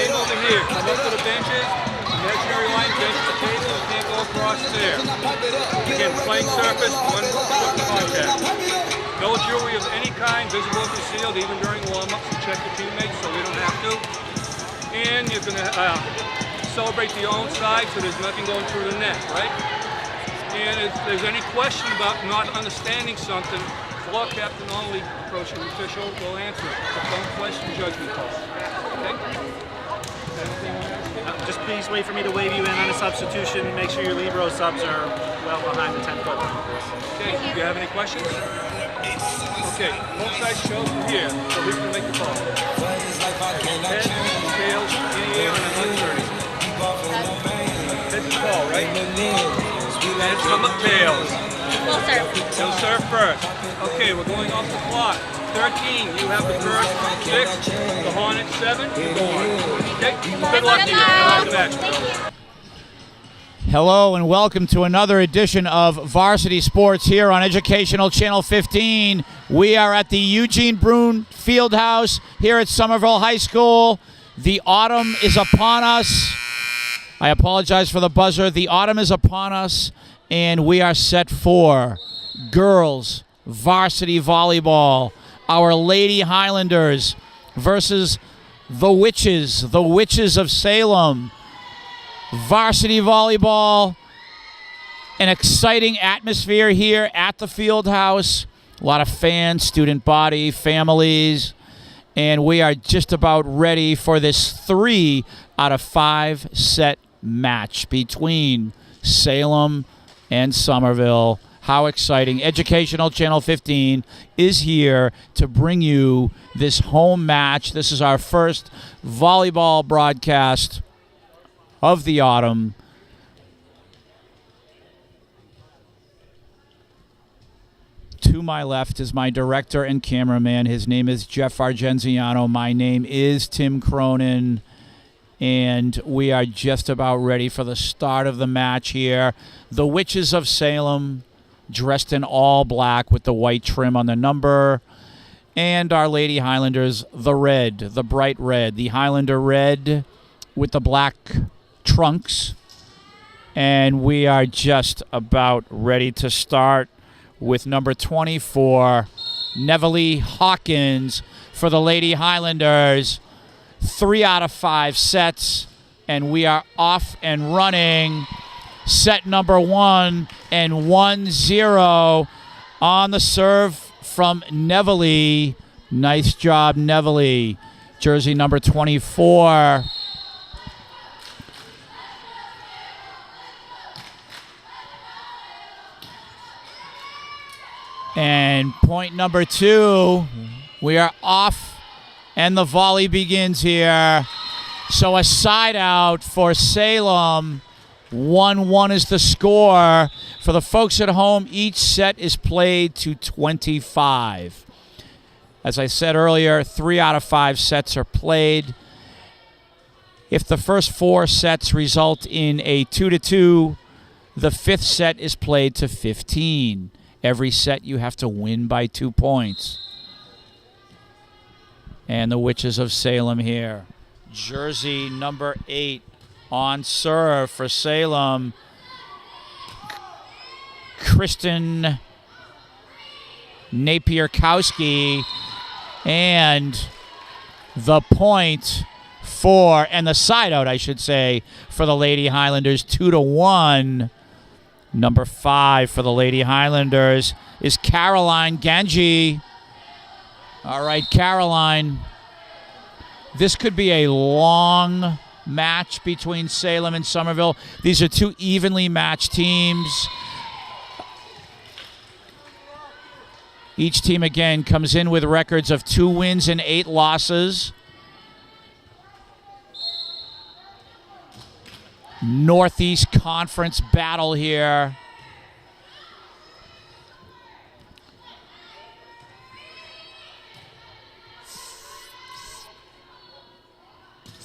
Same over here. Come up to the benches. Imaginary line, bench to table. You can't go across there. Again, playing surface, 1 foot contact. No jewelry of any kind, visible or concealed, even during warm-ups. Check your teammates so we don't have to. And you're going to celebrate the own side so there's nothing going through the net, right? And if there's any question about not understanding something, floor captain only approaching the official will answer it. But don't question judgment calls. Okay? Just please wait for me to wave you in on a substitution. Make sure your libero subs are well behind the 10-foot line. Okay, do you have any questions? Okay, both sides show from here, so we can make the call. Head, tails, in the air on a 130. Head's the call, right? Heads come up tails. We'll serve. He'll serve first. Okay, we're going off the clock. 13, you have the first. 6, the Hornet 7, you go on. Okay, good luck to you. Good luck to that. Hello and welcome to another edition of Varsity Sports here on Educational Channel 15. We are at the Eugene Brune Fieldhouse here at Somerville High School. The autumn is upon us. I apologize for the buzzer. The autumn is upon us, and we are set for girls varsity volleyball. Our Lady Highlanders versus the Witches of Salem. Varsity volleyball, an exciting atmosphere here at the field house. A lot of fans, student body, families, and we are just about ready for this 3 out of 5 set match between Salem and Somerville. How exciting. Educational Channel 15 is here to bring you this home match. This is our first volleyball broadcast of the autumn. To my left is my director and cameraman. His name is Jeff Argenziano. My name is Tim Cronin. And we are just about ready for the start of the match here. The Witches of Salem, dressed in all black with the white trim on the number. And our Lady Highlanders, the red, the bright red. The Highlander red with the black trunks. And we are just about ready to start with number 24, Neville Hawkins for the Lady Highlanders. 3 out of 5 sets, and we are off and running. Set number 1 and 1-0 on the serve from Neville. Nice job, Neville. Jersey number 24. And point number 2, we are off, and the volley begins here. So a side out for Salem. 1-1 is the score. For the folks at home, each set is played to 25. As I said earlier, 3 out of 5 sets are played. If the first 4 sets result in a 2-2, the 5th set is played to 15. Every set you have to win by 2 points. And the Witches of Salem here. Jersey number 8 on serve for Salem. Kristen Napier-Kowski. And the point for, and the side out, I should say, for the Lady Highlanders, 2-1. Number 5 for the Lady Highlanders is Caroline Ganji. All right, Caroline. This could be a long match between Salem and Somerville. These are 2 evenly matched teams. Each team, again, comes in with records of 2 wins and 8 losses. Northeast Conference battle here.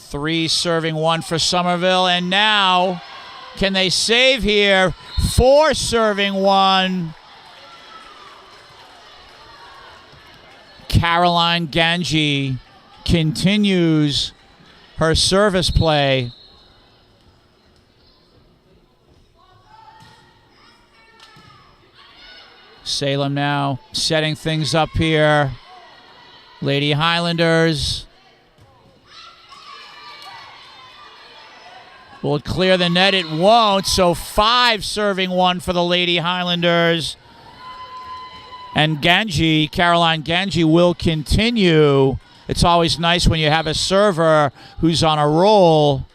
Three serving 1 for Somerville, and now can they save here? 4 serving 1. Caroline Ganji continues her service play. Salem now setting things up here. Lady Highlanders will it clear the net? It won't. So 5 serving 1 for the Lady Highlanders. And Ganji, Caroline Ganji, will continue. It's always nice when you have a server who's on a roll.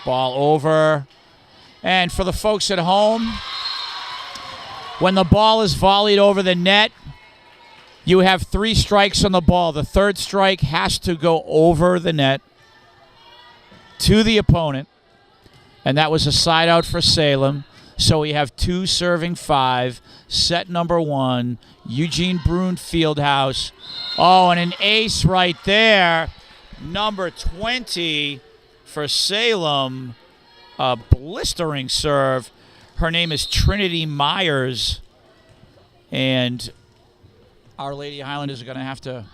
Ball over. And for the folks at home, when the ball is volleyed over the net, you have 3 strikes on the ball. The third strike has to go over the net to the opponent. And that was a side out for Salem. So we have 2 serving 5. Set number 1, Eugene Brune Fieldhouse. Oh, and an ace right there. Number 20 for Salem. A blistering serve. Her name is Trinity Myers. And our Lady Highlanders are going to have to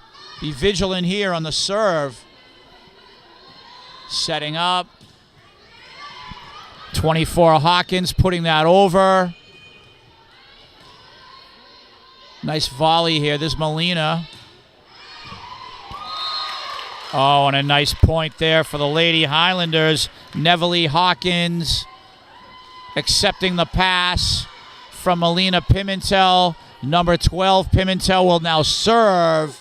be vigilant here on the serve. Setting up. 24 Hawkins putting that over. Nice volley here. This Molina. Oh, and a nice point there for the Lady Highlanders. Neville Hawkins accepting the pass from Melina Pimentel. Number 12, Pimentel will now serve.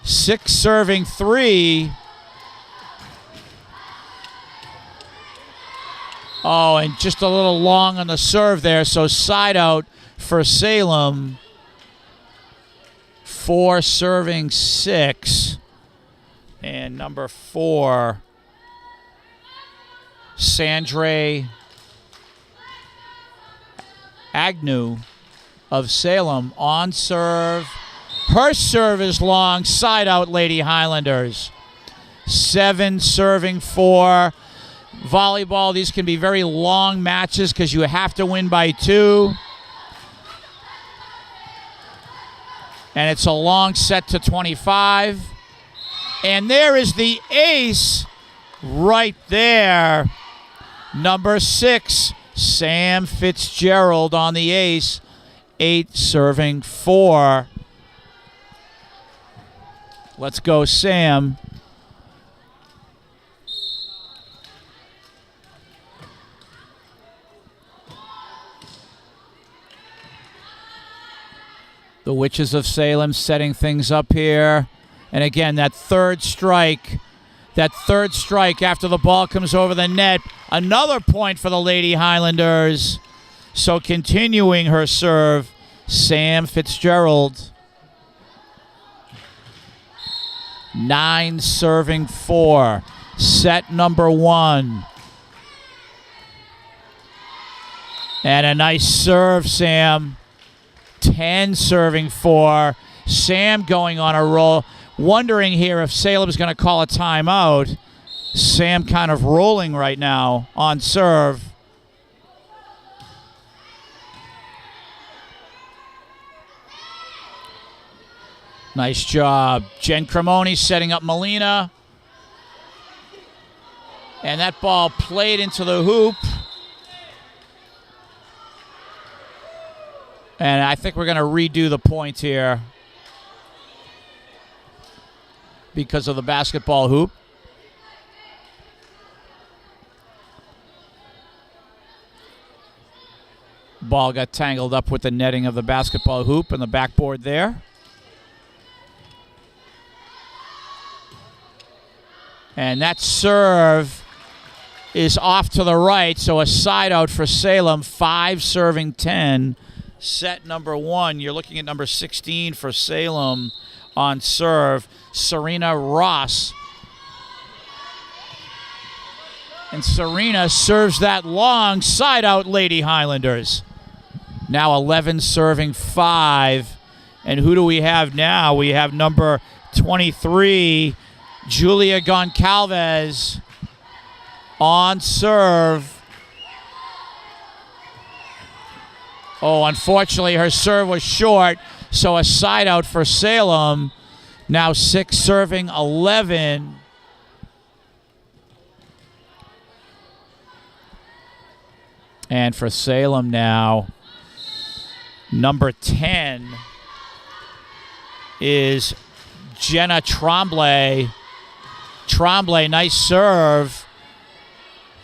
6 serving 3. Oh, and just a little long on the serve there, so side out for Salem. 4 serving 6. And number 4, Sandre Agnew of Salem on serve. Her serve is long, side out Lady Highlanders. 7 serving 4. Volleyball, these can be very long matches because you have to win by 2. And it's a long set to 25. And there is the ace right there. Number 6, Sam Fitzgerald on the ace. 8 serving 4. Let's go, Sam. The Witches of Salem setting things up here. And again, that third strike after the ball comes over the net. Another point for the Lady Highlanders. So continuing her serve, Sam Fitzgerald. 9 serving 4. Set number 1. And a nice serve, Sam. 10 serving 4. Sam going on a roll. Wondering here if Salem's going to call a timeout. Sam kind of rolling right now on serve. Nice job. Jen Cremoni setting up Molina. And that ball played into the hoop. And I think we're going to redo the point here because of the basketball hoop. Ball got tangled up with the netting of the basketball hoop and the backboard there. And that serve is off to the right, so a side out for Salem. 5 serving 10. Set number 1. You're looking at number 16 for Salem on serve. Serena Ross. And Serena serves that long side out Lady Highlanders. Now 11 serving 5. And who do we have now? We have number 23, Julia Goncalves on serve. Oh, unfortunately, her serve was short, so a side out for Salem. Now 6 serving 11. And for Salem now, number 10 is Jenna Tremblay. Tremblay, nice serve.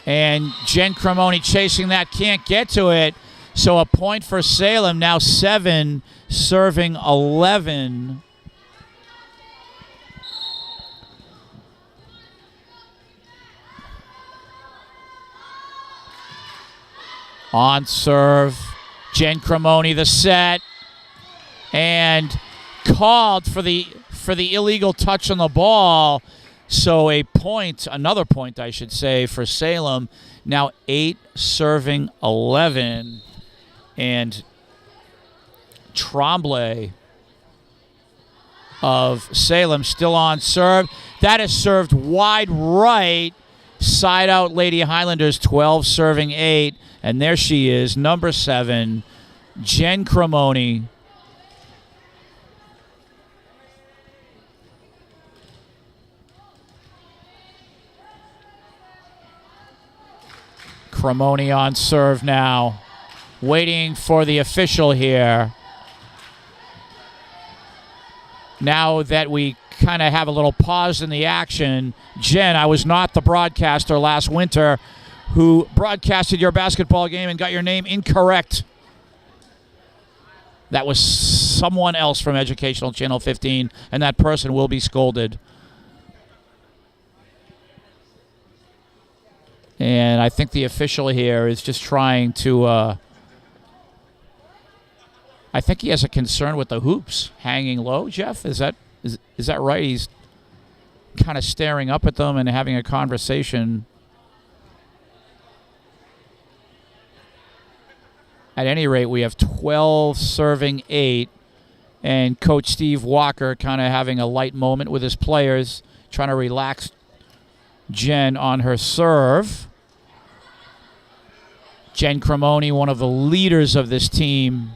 And Jen Cremoni chasing that, can't get to it. So a point for Salem, now 7 serving 11. On serve, Jen Cremoni the set, and called for the illegal touch on the ball. So a point, another point I should say, for Salem. Now 8 serving 11, and Tremblay of Salem still on serve. That is served wide right. Side out Lady Highlanders, 12 serving 8. And there she is, number 7, Jen Cremoni. Cremoni on serve now, waiting for the official here. Now that we kind of have a little pause in the action, Jen, I was not the broadcaster last winter who broadcasted your basketball game and got your name incorrect. That was someone else from Educational Channel 15, and that person will be scolded. And I think the official here is just trying to, I think he has a concern with the hoops hanging low, Jeff. Is that right? He's kind of staring up at them and having a conversation. At any rate, we have 12 serving 8, and Coach Steve Walker kind of having a light moment with his players, trying to relax Jen on her serve. Jen Cremoni, one of the leaders of this team.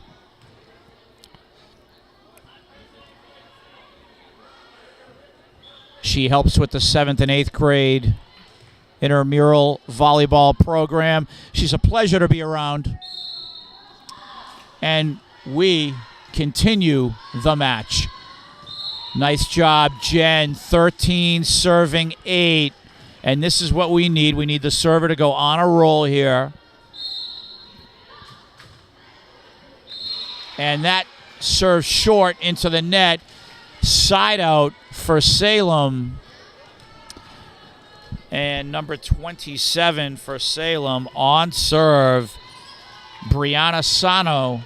She helps with the 7th and 8th grade intramural volleyball program. She's a pleasure to be around. And we continue the match. Nice job, Jen. 13 serving 8. And this is what we need. We need the server to go on a roll here. And that serves short into the net. Side out for Salem. And number 27 for Salem on serve, Brianna Sano.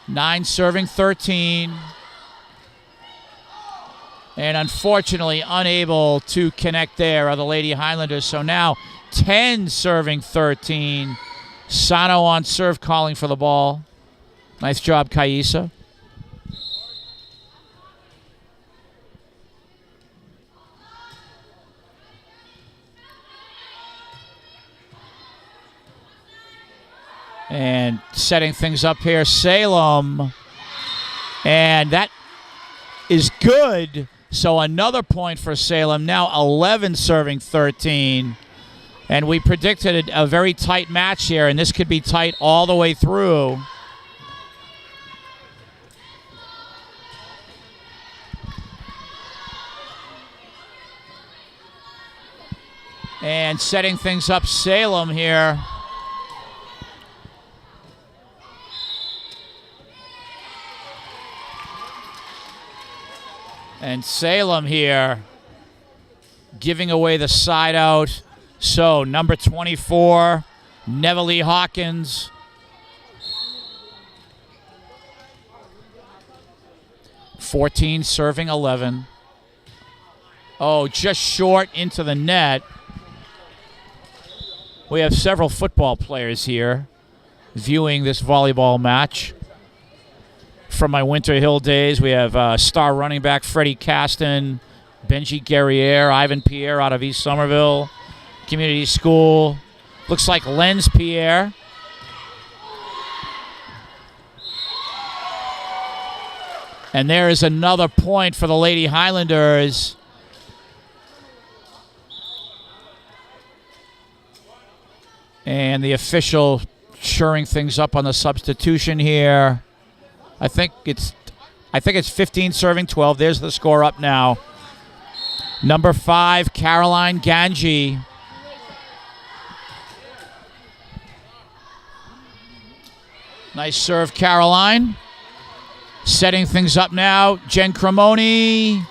9 serving 13. And unfortunately unable to connect there are the Lady Highlanders. So now 10 serving 13. Sano on serve, calling for the ball. Nice job, Kaisa. And setting things up here, Salem. And that is good. So another point for Salem. Now 11 serving 13. And we predicted a very tight match here, and this could be tight all the way through. And setting things up, Salem here. And Salem here giving away the side out. So number 24, Nevelie Hawkins. (14) serving 11. Oh, just short into the net. We have several football players here viewing this volleyball match. From my Winter Hill days, we have star running back Freddie Caston, Benji Guerriere, Ivan Pierre out of East Somerville Community School. Looks like Lenz Pierre And there is another point for the Lady Highlanders. And the official shoring things up on the substitution here. I think it's 15 serving 12. There's the score up now. Number 5, Caroline Ganji. Nice serve, Caroline. Setting things up now, Jen Cremoni.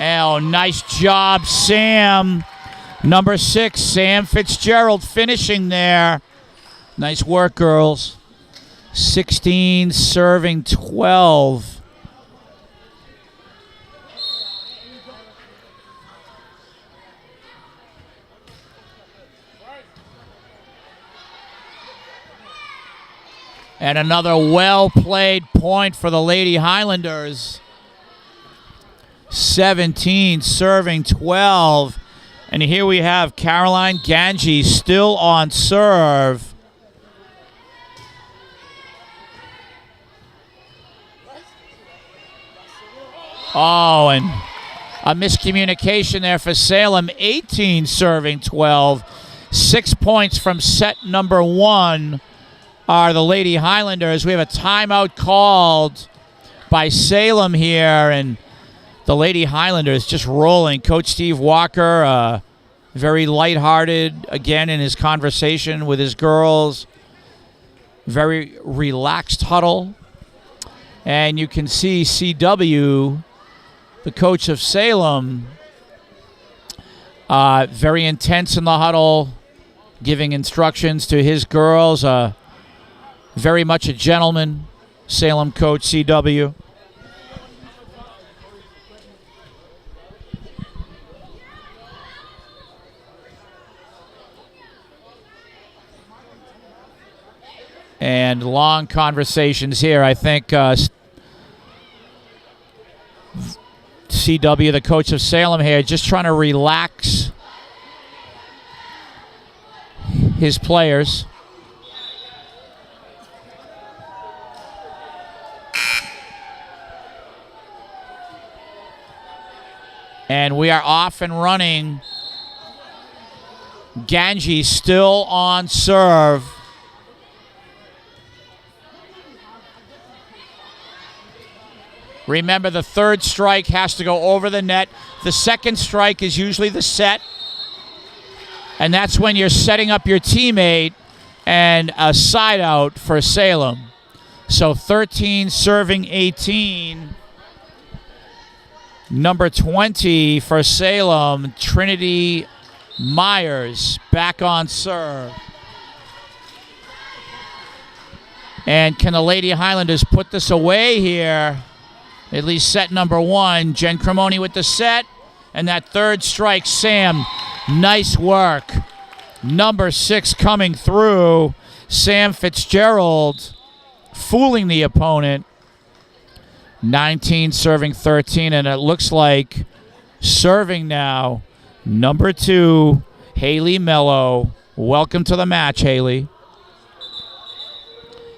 Oh, nice job, Sam. Number 6, Sam Fitzgerald finishing there. Nice work, girls. 16 serving 12. And another well-played point for the Lady Highlanders. 17 serving 12. And here we have Caroline Ganji still on serve. Oh, and a miscommunication there for Salem. 18 serving 12. 6 points from set number 1 are the Lady Highlanders. We have a timeout called by Salem here, and the Lady Highlanders just rolling. Coach Steve Walker, very lighthearted again in his conversation with his girls. Very relaxed huddle. And you can see CW, the coach of Salem, very intense in the huddle, giving instructions to his girls. Very much a gentleman, Salem coach CW. And long conversations here. I think CW, the coach of Salem here, just trying to relax his players. And we are off and running. Ganji still on serve. Remember, the third strike has to go over the net. The second strike is usually the set. And that's when you're setting up your teammate and a side out for Salem. So 13 serving 18. Number 20 for Salem, Trinity Myers, back on serve. And can the Lady Highlanders put this away here? At least set number 1. Jen Cremoni with the set. And that third strike, Sam, nice work. Number 6 coming through. Sam Fitzgerald fooling the opponent. 19 serving 13, and it looks like serving now, number 2, Haley Mello. Welcome to the match, Haley.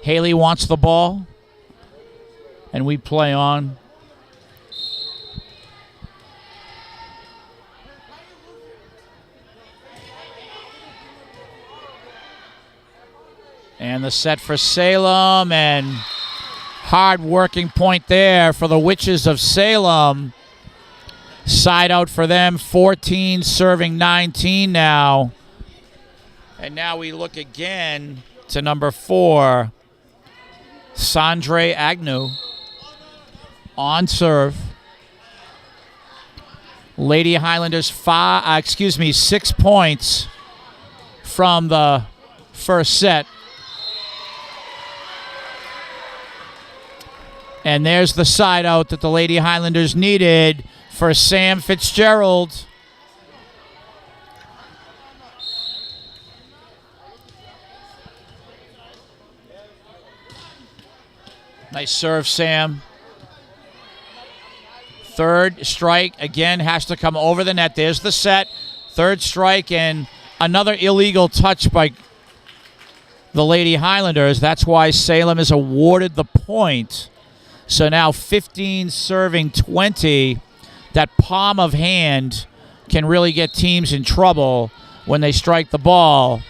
Haley wants the ball, and we play on. And the set for Salem, and hard working point there for the Witches of Salem. Side out for them, 14 serving 19 now. And now we look again to number 4, Sandre Agnew on serve. Lady Highlanders 6 points from the first set. And there's the side out that the Lady Highlanders needed for Sam Fitzgerald. Nice serve, Sam. Third strike, again, has to come over the net. There's the set. Third strike, and another illegal touch by the Lady Highlanders. That's why Salem is awarded the point. So now 15 serving 20. That palm of hand can really get teams in trouble when they strike the ball.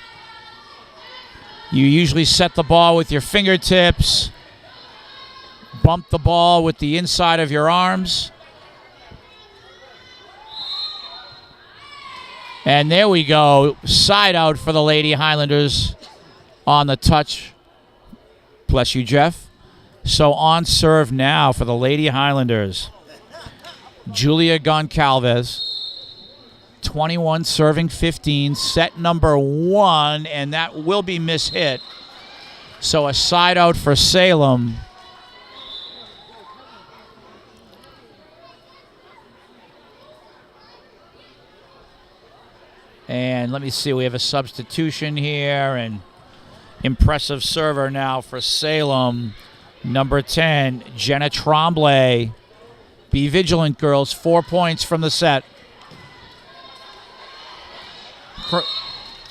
You usually set the ball with your fingertips, bump the ball with the inside of your arms. And there we go. Side out for the Lady Highlanders on the touch. Bless you, Jeff. So on serve now for the Lady Highlanders. Julia Goncalves, 21 serving 15, set number 1, and that will be mishit. So a side out for Salem. And let me see, we have a substitution here, and impressive server now for Salem. Number 10, Jenna Tremblay. Be vigilant, girls. 4 points from the set.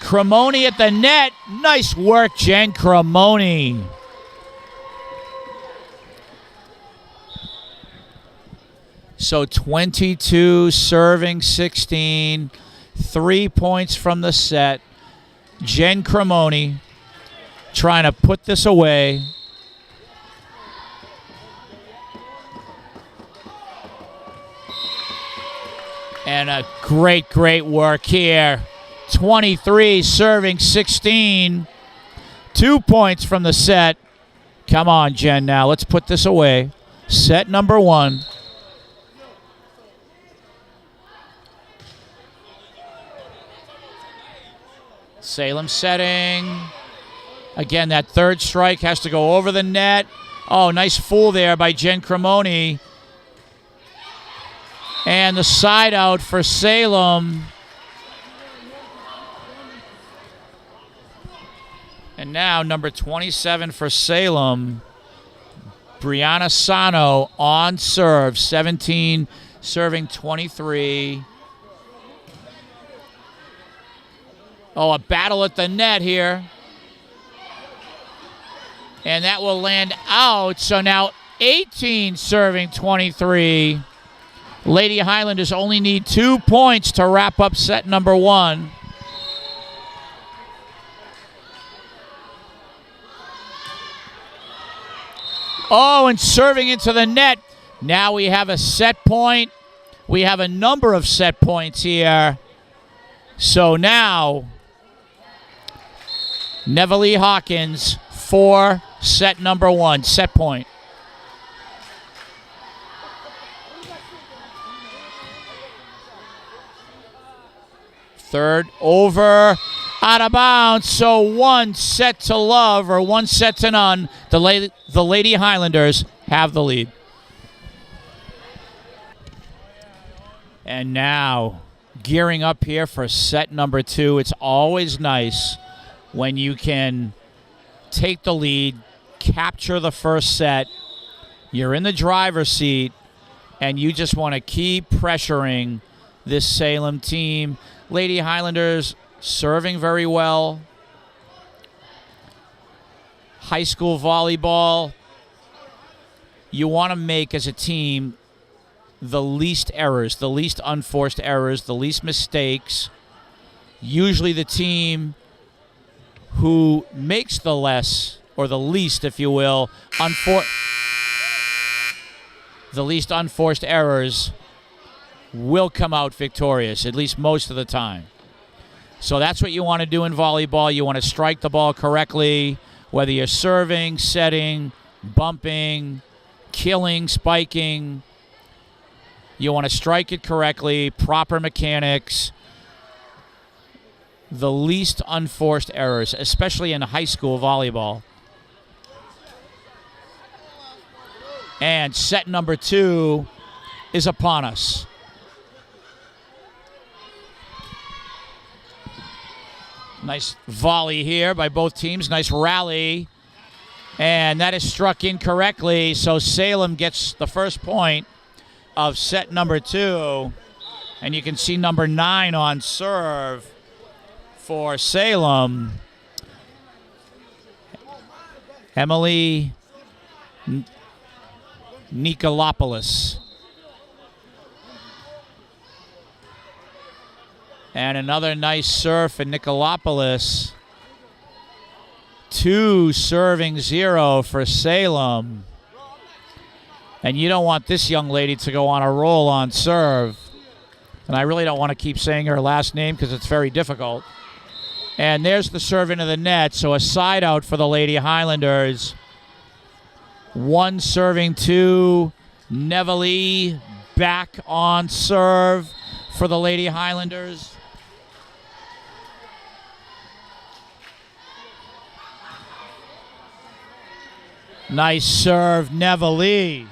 Cremoni at the net. Nice work, Jen Cremoni. So 22 serving 16. 3 points from the set. Jen Cremoni trying to put this away. And a great work here. 23 serving 16. 2 points from the set. Come on, Jen, now. Let's put this away. Set number 1. Salem setting. Again, that third strike has to go over the net. Oh, nice fool there by Jen Cremoni. And the side out for Salem. And now number 27 for Salem, Brianna Sano on serve. 17 serving 23. Oh, a battle at the net here. And that will land out. So now 18 serving 23. Lady Highlanders only need 2 points to wrap up set number 1. Oh, and serving into the net. Now we have a set point. We have a number of set points here. So now, Nevalee Hawkins for set number 1, set point. Third over, out of bounds. So 1 set to love, or 1 set to none. The Lady Highlanders have the lead. And now, gearing up here for set number 2. It's always nice when you can take the lead, capture the first set. You're in the driver's seat, and you just want to keep pressuring this Salem team. Lady Highlanders serving very well. High school volleyball, you want to make as a team the least errors, the least unforced errors, the least mistakes. Usually the team who makes the less, or the least, if you will, the least unforced errors will come out victorious, at least most of the time. So that's what you want to do in volleyball. You want to strike the ball correctly, whether you're serving, setting, bumping, killing, spiking. You want to strike it correctly, proper mechanics, the least unforced errors, especially in high school volleyball. And set number 2 is upon us. Nice volley here by both teams. Nice rally. And that is struck incorrectly, so Salem gets the first point of set number 2. And you can see number 9 on serve for Salem. Nikolopoulos. And another nice serve for Nikolopoulos. 2-0 for Salem. And you don't want this young lady to go on a roll on serve. And I really don't want to keep saying her last name because it's very difficult. And there's the serve into the net, so a side out for the Lady Highlanders. 1-2. Neville back on serve for the Lady Highlanders. Nice serve, Neville.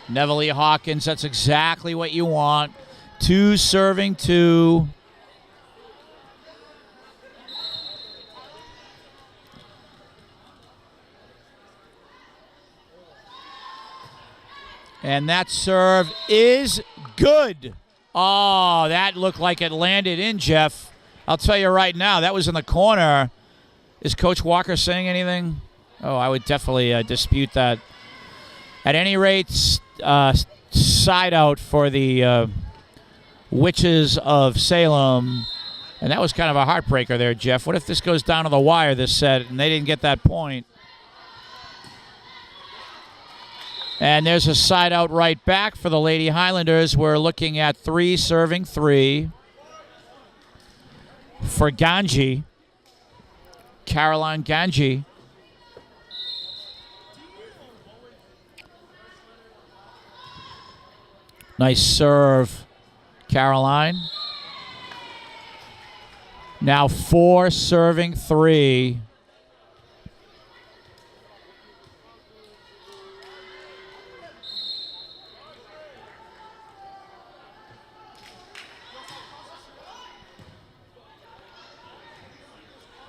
Neville Hawkins, that's exactly what you want. 2-2. And that serve is good. Oh, that looked like it landed in, Jeff. I'll tell you right now, that was in the corner. Is Coach Walker saying anything? Oh, I would definitely dispute that. At any rate, side out for the Witches of Salem. And that was kind of a heartbreaker there, Jeff. What if this goes down to the wire this set and they didn't get that point? And there's a side out right back for the Lady Highlanders. We're looking at 3-3 for Ganji. Caroline Ganji. Nice serve, Caroline. Now 4-3.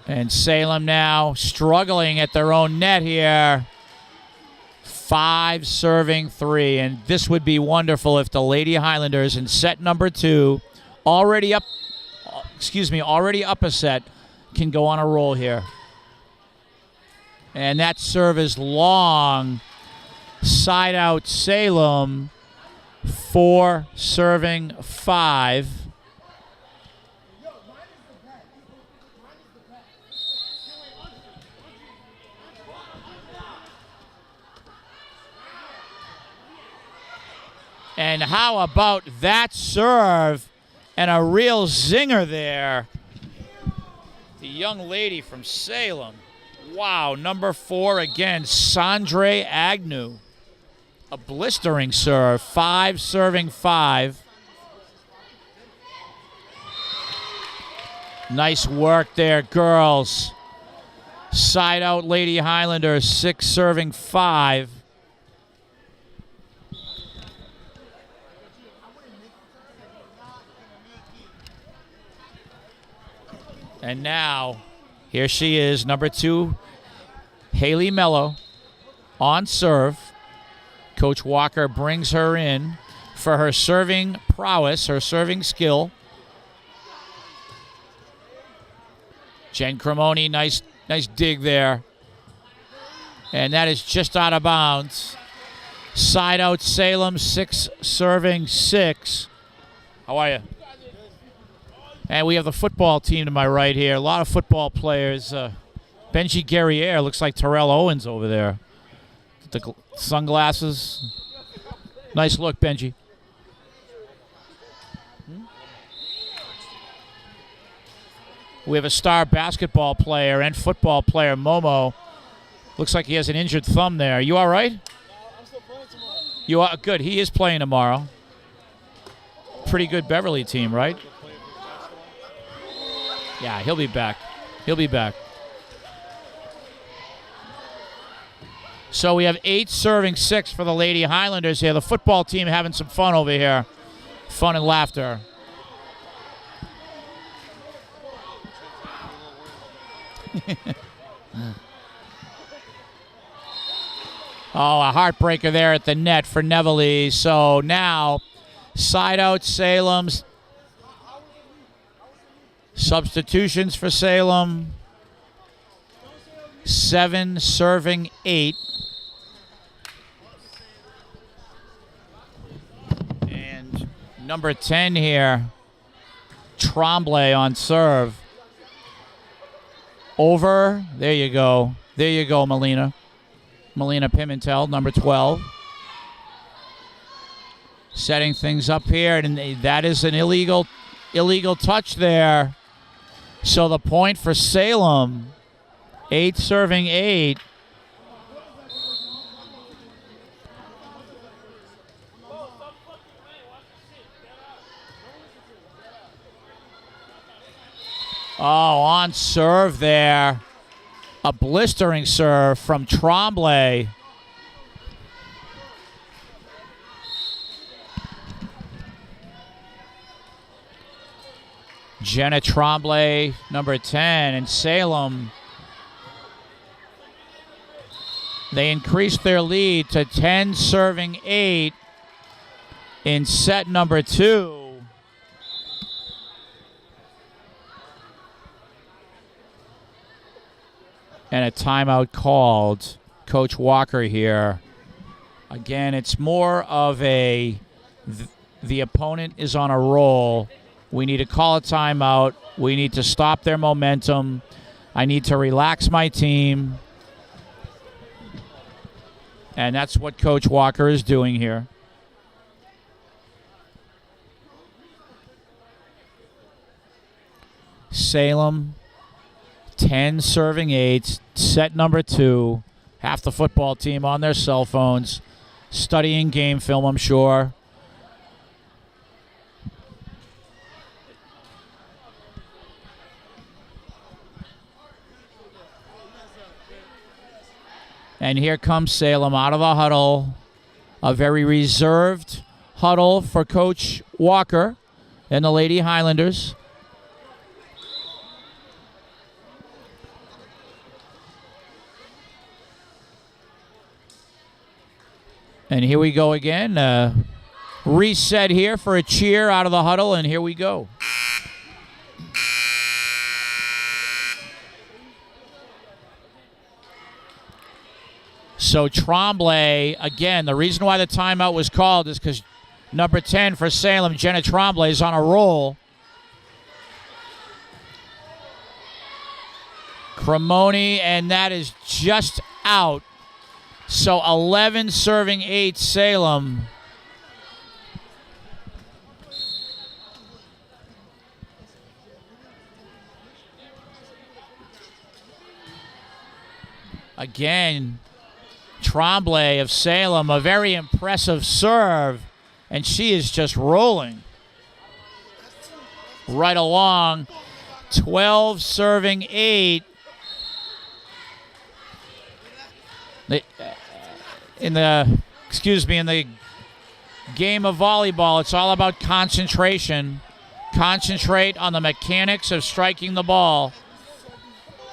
And Salem now struggling at their own net here. 5-3. And this would be wonderful if the Lady Highlanders in set number 2, already up a set, can go on a roll here. And that serve is long. Side out Salem. 4-5. And how about that serve and a real zinger there? The young lady from Salem. Wow, number 4 again, Sandre Agnew. A blistering serve, 5-5. Nice work there, girls. Side out Lady Highlanders, 6-5. And now, here she is, number 2, Haley Mello, on serve. Coach Walker brings her in for her serving prowess, her serving skill. Jen Cremoni, nice dig there. And that is just out of bounds. Side out Salem, 6-6. How are you? And we have the football team to my right here. A lot of football players. Benji Guerriere looks like Terrell Owens over there. The sunglasses. Nice look, Benji. We have a star basketball player and football player, Momo. Looks like he has an injured thumb there. You all right? I'm still playing tomorrow. You are good. He is playing tomorrow. Pretty good Beverly team, right? Yeah, he'll be back. He'll be back. So we have 8-6 for the Lady Highlanders here. The football team having some fun over here. Fun and laughter. Oh, a heartbreaker there at the net for Neville. So now, side out Salem's. Substitutions for Salem. 7-8. Number 10 here, Tremblay on serve. Over. There you go. There you go, Melina. Melina Pimentel, number 12. Setting things up here, and that is an illegal touch there. So the point for Salem. 8 serving 8. Oh, on serve there. A blistering serve from Tremblay. Jenna Tremblay, number 10, and Salem. They increased their lead to 10 serving 8 in set number 2. And a timeout called. Coach Walker here. Again, it's more of the opponent is on a roll. We need to call a timeout. We need to stop their momentum. I need to relax my team. And that's what Coach Walker is doing here. Salem, 10 serving 8, set number 2. Half the football team on their cell phones, studying game film, I'm sure. And here comes Salem out of the huddle. A very reserved huddle for Coach Walker and the Lady Highlanders. And here we go again. Reset here for a cheer out of the huddle, and here we go. So Tremblay, again, the reason why the timeout was called is because number 10 for Salem, Jenna Tremblay, is on a roll. Cremoni, and that is just out. So 11 serving 8 Salem. Again, Tremblay of Salem, a very impressive serve, and she is just rolling right along. 12 serving 8. In the game of volleyball, it's all about concentration. Concentrate on the mechanics of striking the ball.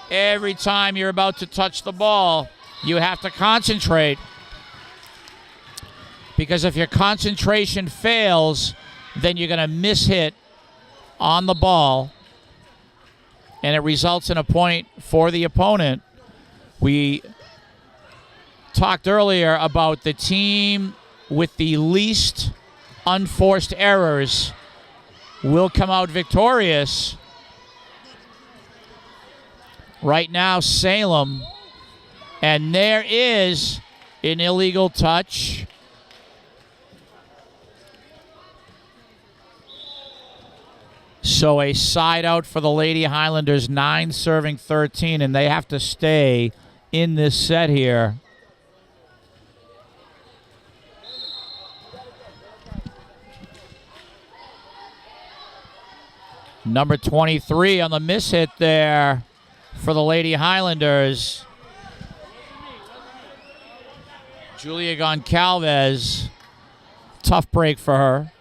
Every time you're about to touch the ball, you have to concentrate. Because if your concentration fails, then you're going to miss hit on the ball, and it results in a point for the opponent. We talked earlier about the team with the least unforced errors will come out victorious. Right now, Salem, and there is an illegal touch. So a side out for the Lady Highlanders, 9 serving 13, and they have to stay in this set here. Number 23 on the miss hit there for the Lady Highlanders. Julia Goncalves. Tough break for her.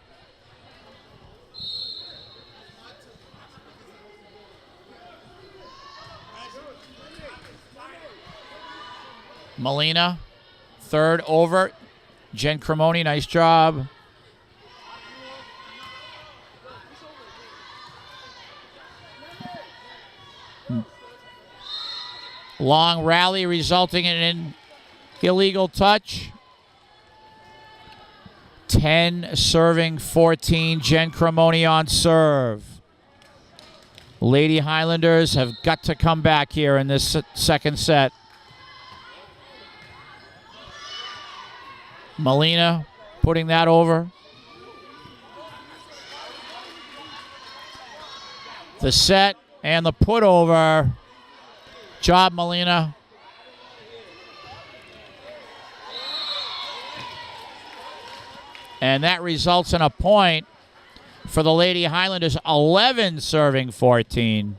Melina, third over. Jen Cremoni, nice job. Long rally resulting in an illegal touch. 10 serving 14. Jen Cremoni on serve. Lady Highlanders have got to come back here in this second set. Melina putting that over. The set and the put over. Job, Melina. And that results in a point for the Lady Highlanders, 11 serving 14.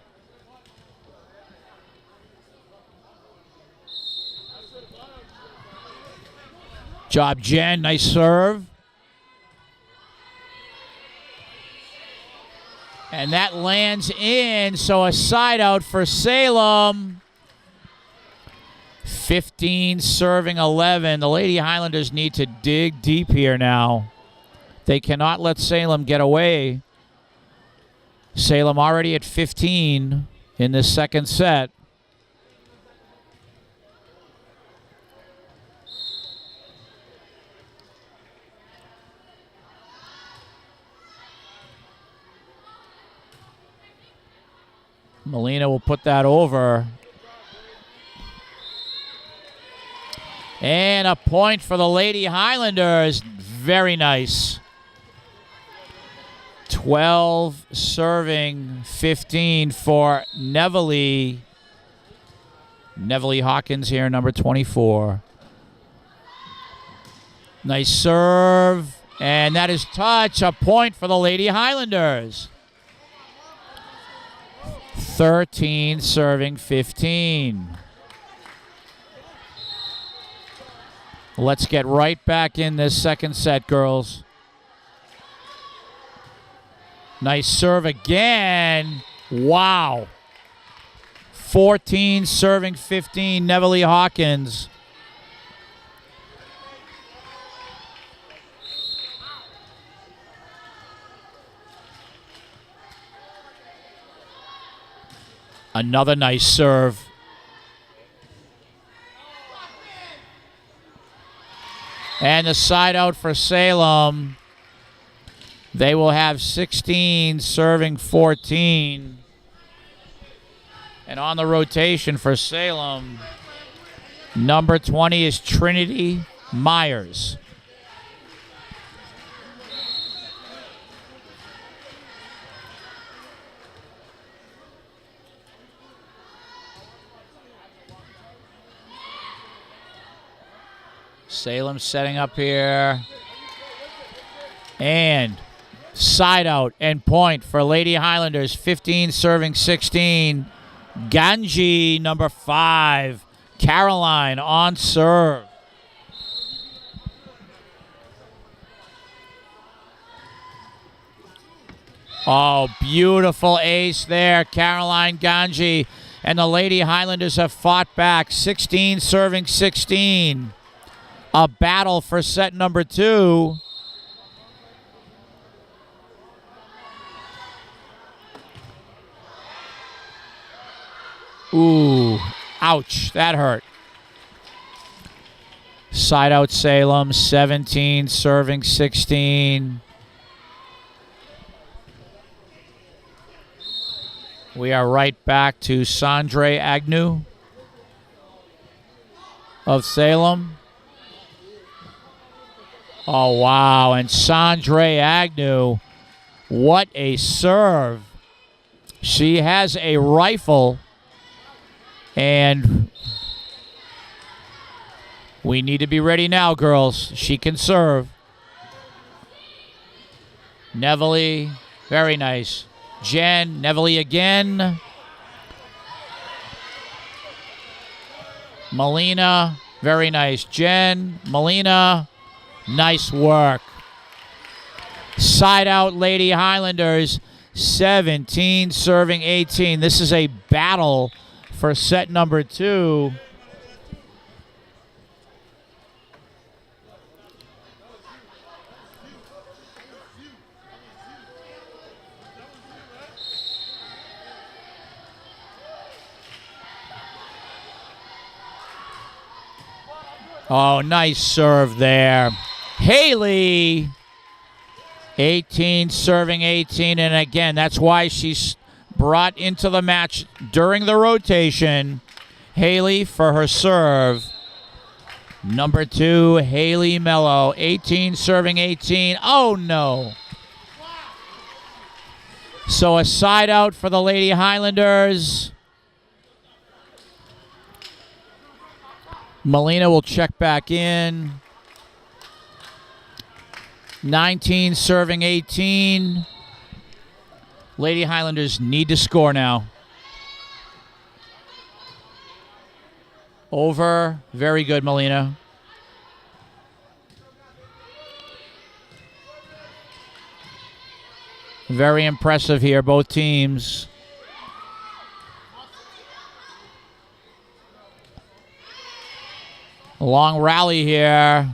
Job, Jen. Nice serve. And that lands in, so a side out for Salem. 15 serving 11. The Lady Highlanders need to dig deep here now. They cannot let Salem get away. Salem already at 15 in this second set. Melina will put that over. And a point for the Lady Highlanders. Very nice. 12 serving 15 for Neville. Neville Hawkins here, number 24. Nice serve. And that is touch. A point for the Lady Highlanders. 13 serving 15. Let's get right back in this second set, girls. Nice serve again. Wow. 14 serving 15, Neville Hawkins. Another nice serve. And the side out for Salem. They will have 16 serving 14. And on the rotation for Salem, number 20 is Trinity Myers. Salem setting up here. And side out and point for Lady Highlanders. 15 serving 16. Ganji, number 5. Caroline on serve. Oh, beautiful ace there, Caroline Ganji. And the Lady Highlanders have fought back. 16 serving 16. A battle for set number 2. Ooh, ouch, that hurt. Side out Salem, 17 serving 16. We are right back to Sandre Agnew of Salem. Oh, wow. And Sandre Agnew, what a serve. She has a rifle, and we need to be ready now, girls. She can serve. Neville, very nice. Jen, Neville again. Melina, very nice. Jen, Melina. Nice work. Side out Lady Highlanders, 17 serving 18. This is a battle for set number 2. Oh, nice serve there. Haley 18 serving 18, and again, that's why she's brought into the match during the rotation. Haley for her serve. Number 2, Haley Mello, 18 serving 18. Oh no. So a side out for the Lady Highlanders. Melina will check back in. 19 serving 18. Lady Highlanders need to score now. Over. Very good, Melina. Very impressive here, both teams. A long rally here.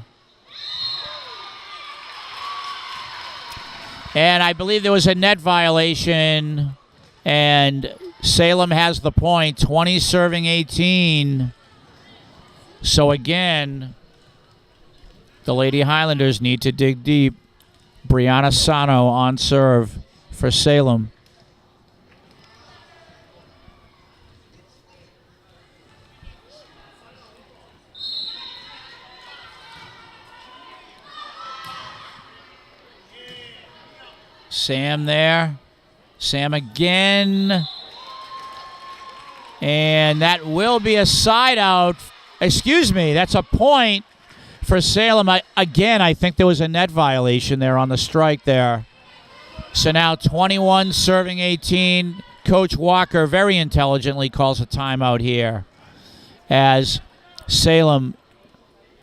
And I believe there was a net violation, and Salem has the point, 20 serving 18. So again, the Lady Highlanders need to dig deep. Brianna Sano on serve for Salem. Sam there. Sam again. And that will be a side out. Excuse me, that's a point for Salem. Again, I think there was a net violation there on the strike there. So now 21 serving 18. Coach Walker very intelligently calls a timeout here. As Salem,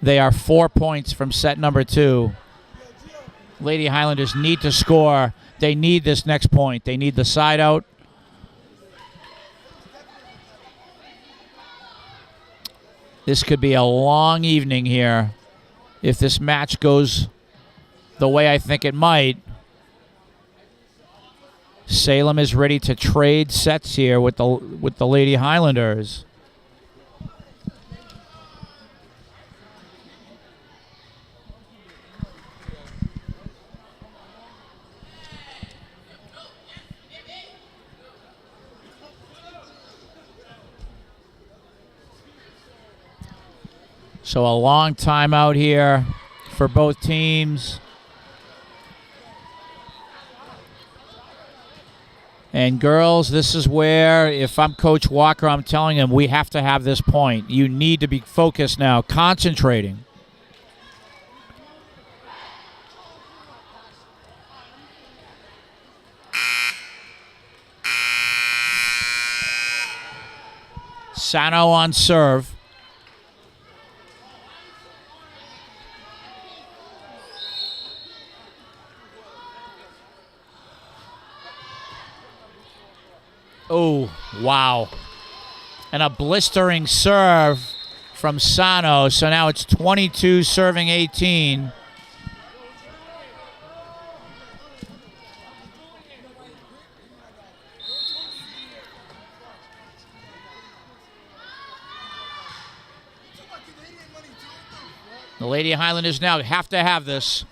they are 4 points from set number 2. Lady Highlanders need to score. They need this next point. They need the side out. This could be a long evening here. If this match goes the way I think it might, Salem is ready to trade sets here with the Lady Highlanders. So a long timeout here for both teams. And girls, this is where, if I'm Coach Walker, I'm telling them we have to have this point. You need to be focused now, concentrating. Sano on serve. Oh, wow. And a blistering serve from Sano. So now it's 22 serving 18. The Lady Highlanders now have to have this.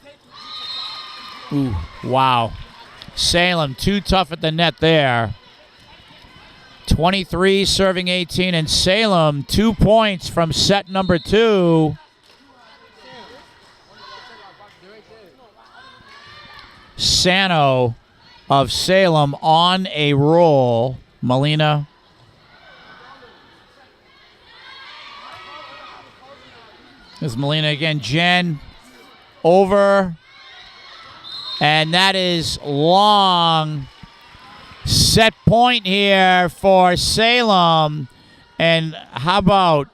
Ooh, wow. Salem too tough at the net there. 23 serving 18, and Salem 2 points from set number 2. Sano of Salem on a roll. Melina. There's Melina again. Jen over. And that is long. Set point here for Salem. And how about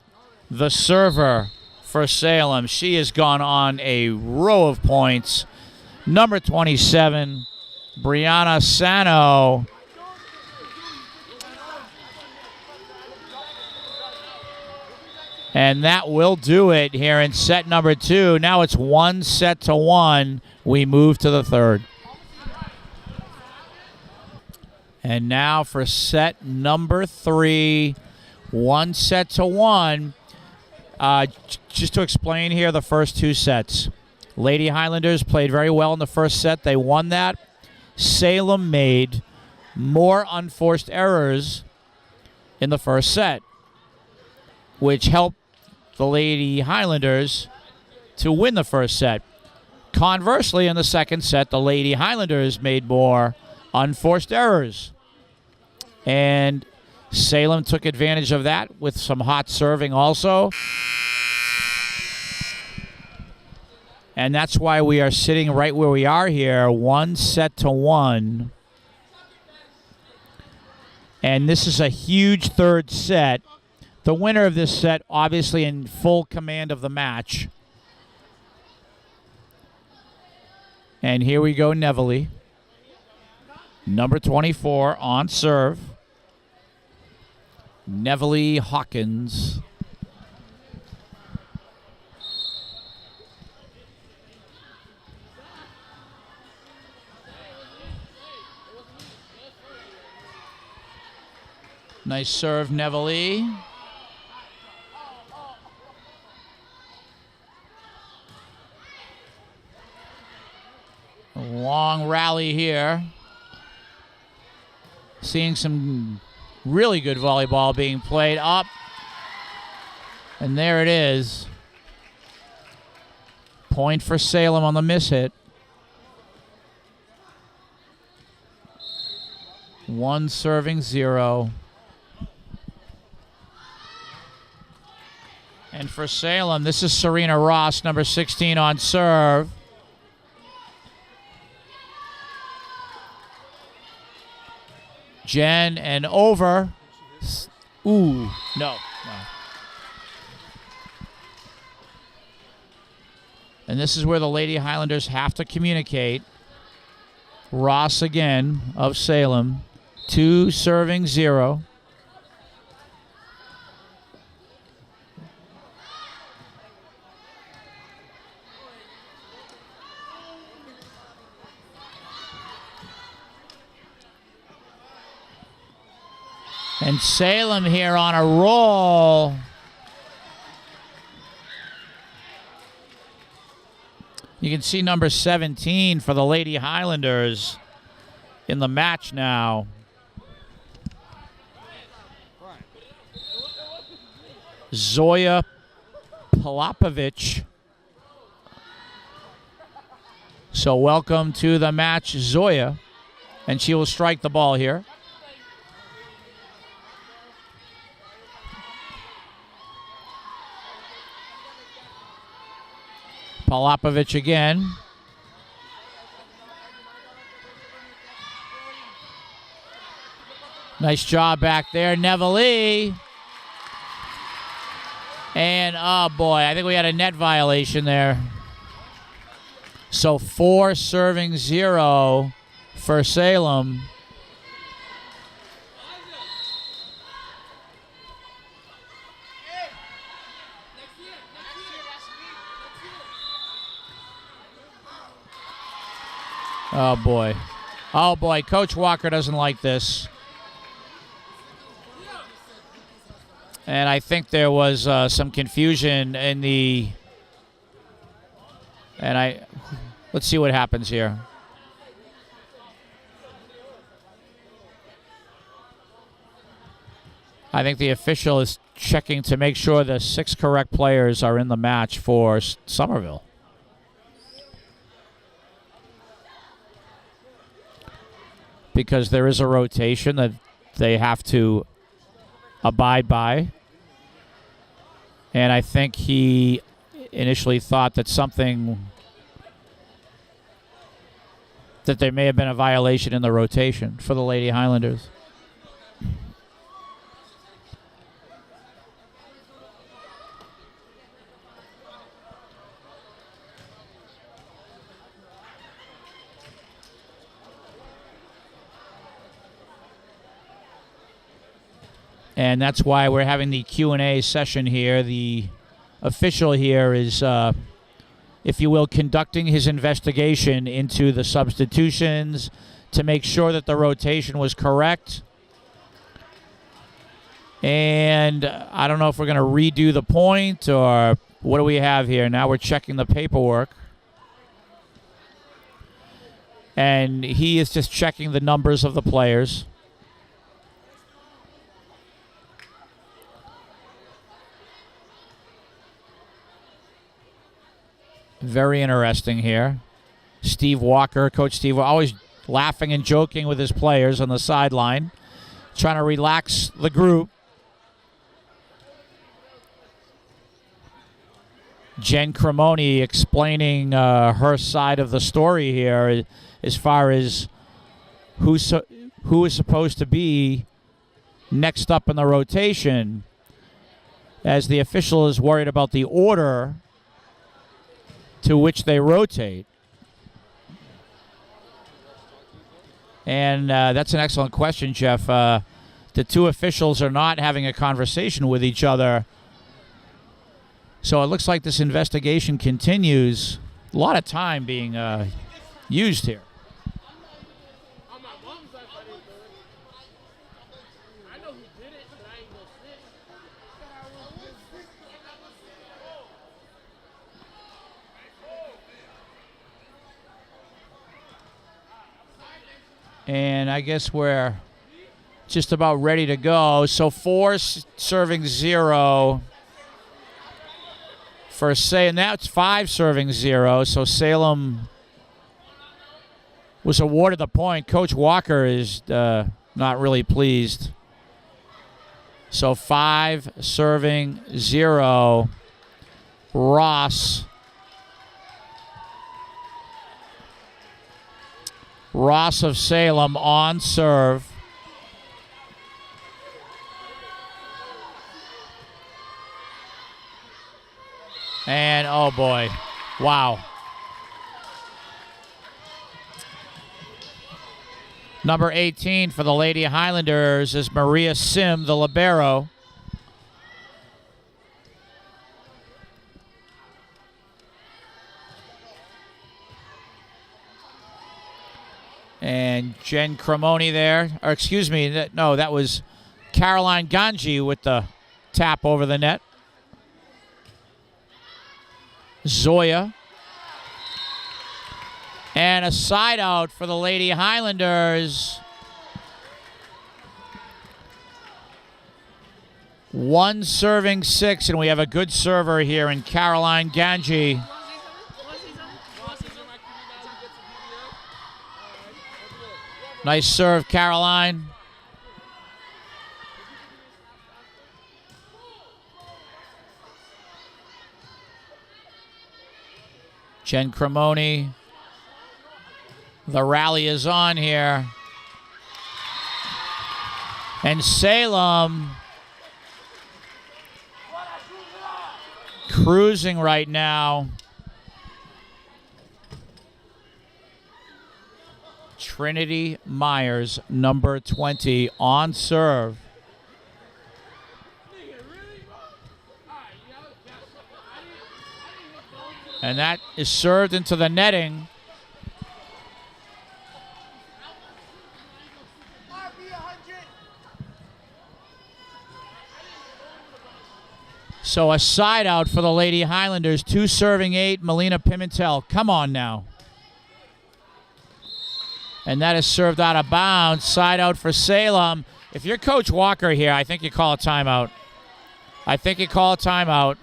the server for Salem? She has gone on a row of points. Number 27, Brianna Sano. And that will do it here in set number 2. Now it's 1-1. We move to the third. And now for set number 3, 1-1. Just to explain here the first 2 sets. Lady Highlanders played very well in the first set. They won that. Salem made more unforced errors in the first set, which helped the Lady Highlanders to win the first set. Conversely, in the second set, the Lady Highlanders made more unforced errors. And Salem took advantage of that with some hot serving also. And that's why we are sitting right where we are here, 1-1. And this is a huge third set. The winner of this set, obviously in full command of the match. And here we go, Neville. Number 24 on serve. Neville Hawkins. Nice serve, Neville. A long rally here. Seeing some really good volleyball being played up. And there it is. Point for Salem on the miss hit. 1 serving 0. And for Salem, this is Serena Ross, number 16 on serve. Jen and over. Ooh, no. And this is where the Lady Highlanders have to communicate. Ross again of Salem. 2 serving 0. And Salem here on a roll. You can see number 17 for the Lady Highlanders in the match now. Zoya Palapovich. So welcome to the match, Zoya. And she will strike the ball here. Palapovich again. Nice job back there, Neville. And, oh boy, I think we had a net violation there. So 4 serving 0 for Salem. Oh, boy. Oh, boy. Coach Walker doesn't like this. And I think there was some confusion in the... And let's see what happens here. I think the official is checking to make sure the 6 correct players are in the match for Somerville. Because there is a rotation that they have to abide by. And I think he initially thought that that there may have been a violation in the rotation for the Lady Highlanders. And that's why we're having the Q&A session here. The official here is, if you will, conducting his investigation into the substitutions to make sure that the rotation was correct. And I don't know if we're going to redo the point or what do we have here. Now we're checking the paperwork. And he is just checking the numbers of the players. Very interesting here. Steve Walker, Coach Steve, always laughing and joking with his players on the sideline, trying to relax the group. Jen Cremoni explaining her side of the story here as far as who is supposed to be next up in the rotation, as the official is worried about the order to which they rotate. And that's an excellent question, Jeff. The two officials are not having a conversation with each other. So it looks like this investigation continues. A lot of time being used here. And I guess we're just about ready to go. So 4 serving 0 for Salem. Now it's 5 serving 0. So Salem was awarded the point. Coach Walker is not really pleased. So 5 serving 0. Ross of Salem on serve. And, oh boy, wow. Number 18 for the Lady Highlanders is Maria Sim, the libero. And Jen Cremoni there. Or excuse me, no, that was Caroline Ganji with the tap over the net. Zoya. And a side out for the Lady Highlanders. 1 serving 6, and we have a good server here in Caroline Ganji. Nice serve, Caroline. Jen Cremoni. The rally is on here. And Salem cruising right now. Trinity Myers, number 20, on serve. And that is served into the netting. So a side out for the Lady Highlanders. 2 serving 8, Melina Pimentel. Come on now. And that is served out of bounds. Side out for Salem. If you're Coach Walker here, I think you call a timeout. I think you call a timeout.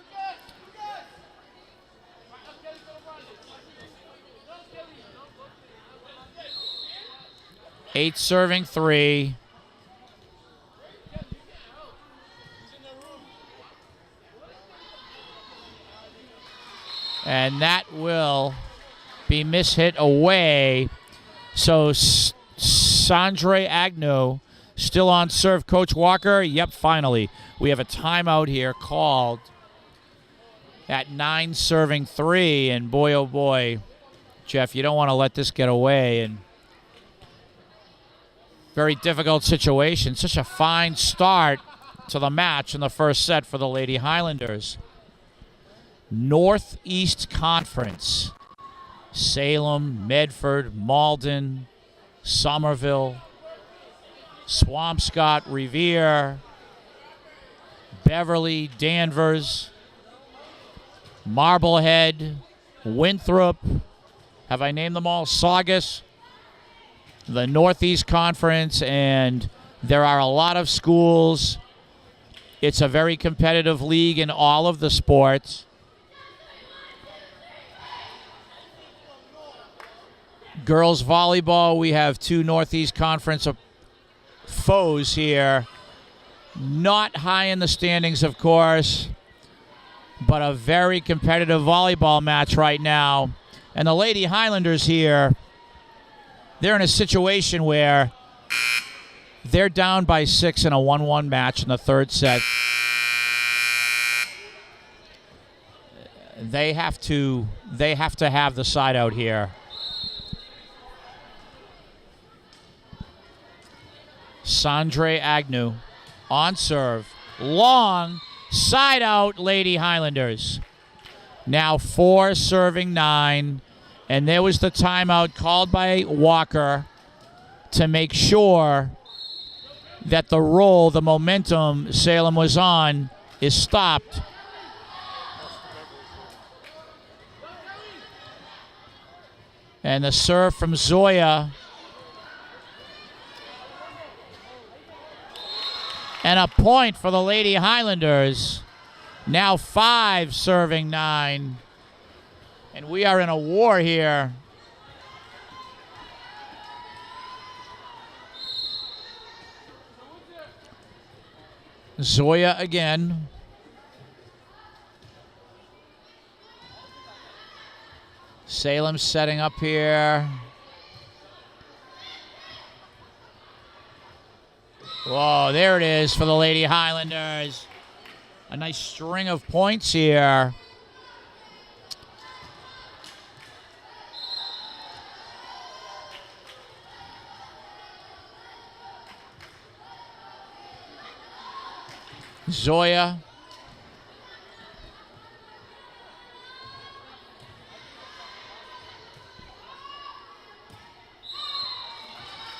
Eight serving 3. And that will be mishit away. So Sandre Agnew still on serve. Coach Walker, yep, finally. We have a timeout here called at 9 serving 3. And boy, oh boy, Jeff, you don't want to let this get away. And very difficult situation. Such a fine start to the match in the first set for the Lady Highlanders. Northeast Conference. Salem, Medford, Malden, Somerville, Swampscott, Revere, Beverly, Danvers, Marblehead, Winthrop. Have I named them all? Saugus, the Northeast Conference, and there are a lot of schools. It's a very competitive league in all of the sports. Girls volleyball, we have two Northeast Conference foes here. Not high in the standings, of course, but a very competitive volleyball match right now. And the Lady Highlanders here, they're in a situation where they're down by 6 in a 1-1 match in the third set. They have to have the side out here. Sandre Agnew on serve. Long side out, Lady Highlanders. Now 4 serving 9. And there was the timeout called by Walker to make sure that the roll, the momentum Salem was on, is stopped. And the serve from Zoya. And a point for the Lady Highlanders. Now 5 serving 9. And we are in a war here. Zoya again. Salem setting up here. Whoa, there it is for the Lady Highlanders. A nice string of points here. Zoya.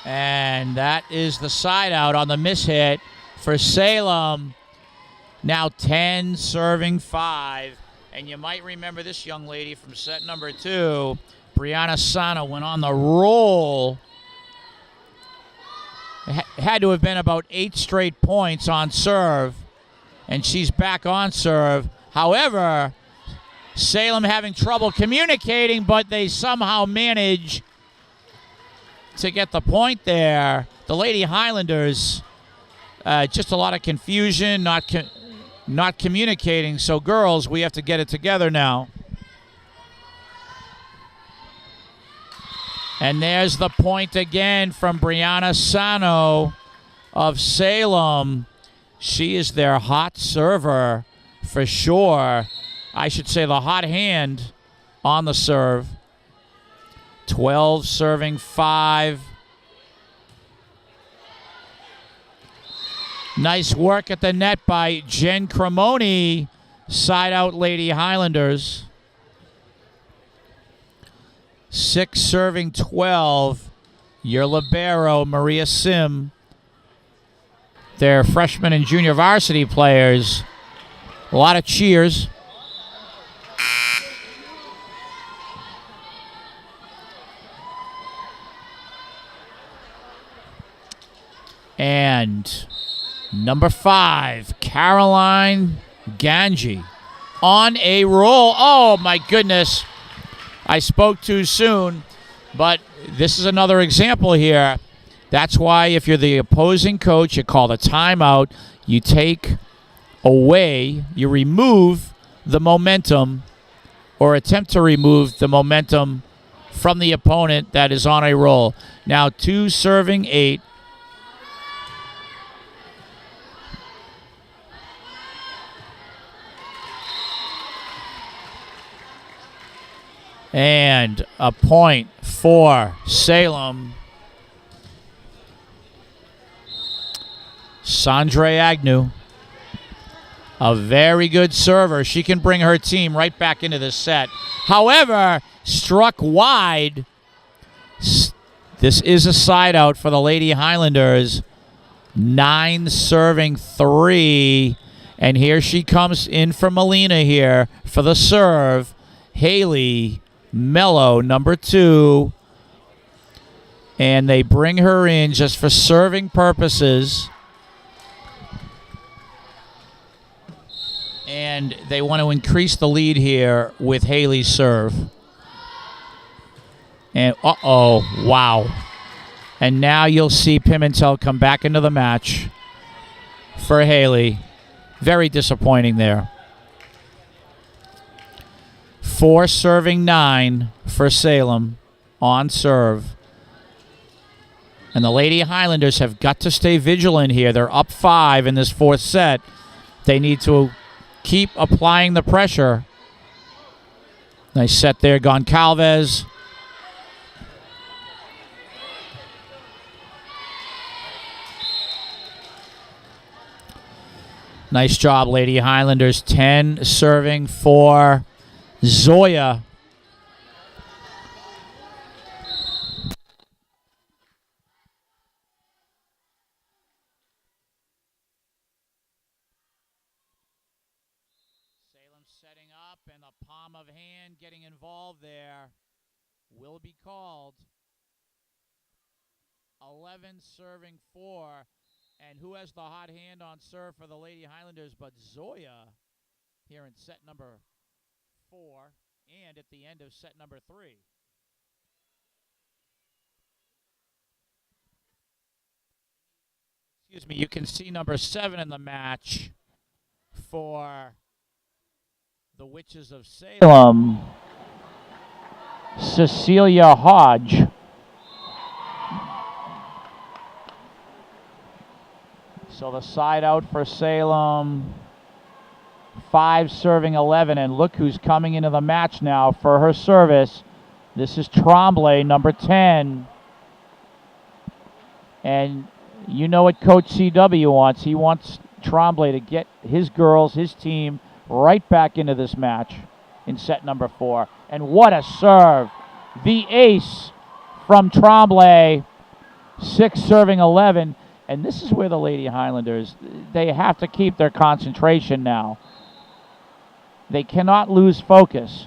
And that is the side out on the mishit for Salem. Now 10 serving 5. And you might remember this young lady from set number 2. Brianna Sano went on the roll. It had to have been about 8 straight points on serve. And she's back on serve. However, Salem having trouble communicating, but they somehow manage to get the point there. The Lady Highlanders, just a lot of confusion, not communicating. So girls, we have to get it together now. And there's the point again from Brianna Sano of Salem. She is their hot server for sure. I should say the hot hand on the serve. 12 serving 5. Nice work at the net by Jen Cremoni. Side out Lady Highlanders. 6 serving 12. Your libero, Maria Sim. Their freshman and junior varsity players. A lot of cheers. And number 5, Caroline Ganji on a roll. Oh, my goodness. I spoke too soon, but this is another example here. That's why if you're the opposing coach, you call the timeout, you take away, you remove the momentum or attempt to remove the momentum from the opponent that is on a roll. Now 2 serving 8. And a point for Salem. Sandre Agnew, a very good server. She can bring her team right back into this set. However, struck wide. This is a side out for the Lady Highlanders. 9 serving 3. And here she comes in for Melina here for the serve. Haley Mello, number 2. And they bring her in just for serving purposes. And they want to increase the lead here with Haley's serve. And wow. And now you'll see Pimentel come back into the match for Haley. Very disappointing there. 4 serving 9 for Salem on serve. And the Lady Highlanders have got to stay vigilant here. They're up 5 in this 4th set. They need to keep applying the pressure. Nice set there, Goncalves. Nice job, Lady Highlanders. 10 serving for Zoya. Setting up, and the palm of hand getting involved there will be called. 11 serving 4, and who has the hot hand on serve for the Lady Highlanders but Zoya here in set number 4 and at the end of set number 3. Excuse me, you can see number 7 in the match for the Witches of Salem, Cecilia Hodge. So the side out for Salem, 5 serving 11, and look who's coming into the match now for her service. This is Tremblay, number 10. And you know what Coach CW wants. He wants Tremblay to get his girls, his team, right back into this match in set number 4. And what a serve. The ace from Tremblay, 6 serving 11. And this is where the Lady Highlanders, they have to keep their concentration now. They cannot lose focus.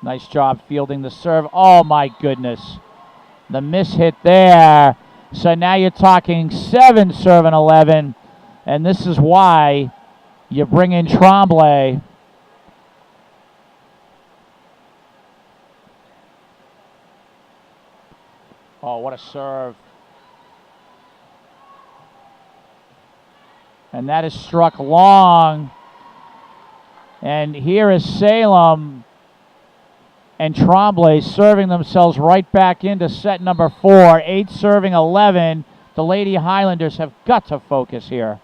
Nice job fielding the serve. Oh, my goodness. The miss hit there. So now you're talking 7 serving 11. And this is why you bring in Tremblay. Oh, what a serve. And that is struck long. And here is Salem and Tremblay serving themselves right back into set number 4. 8 serving 11. The Lady Highlanders have got to focus here.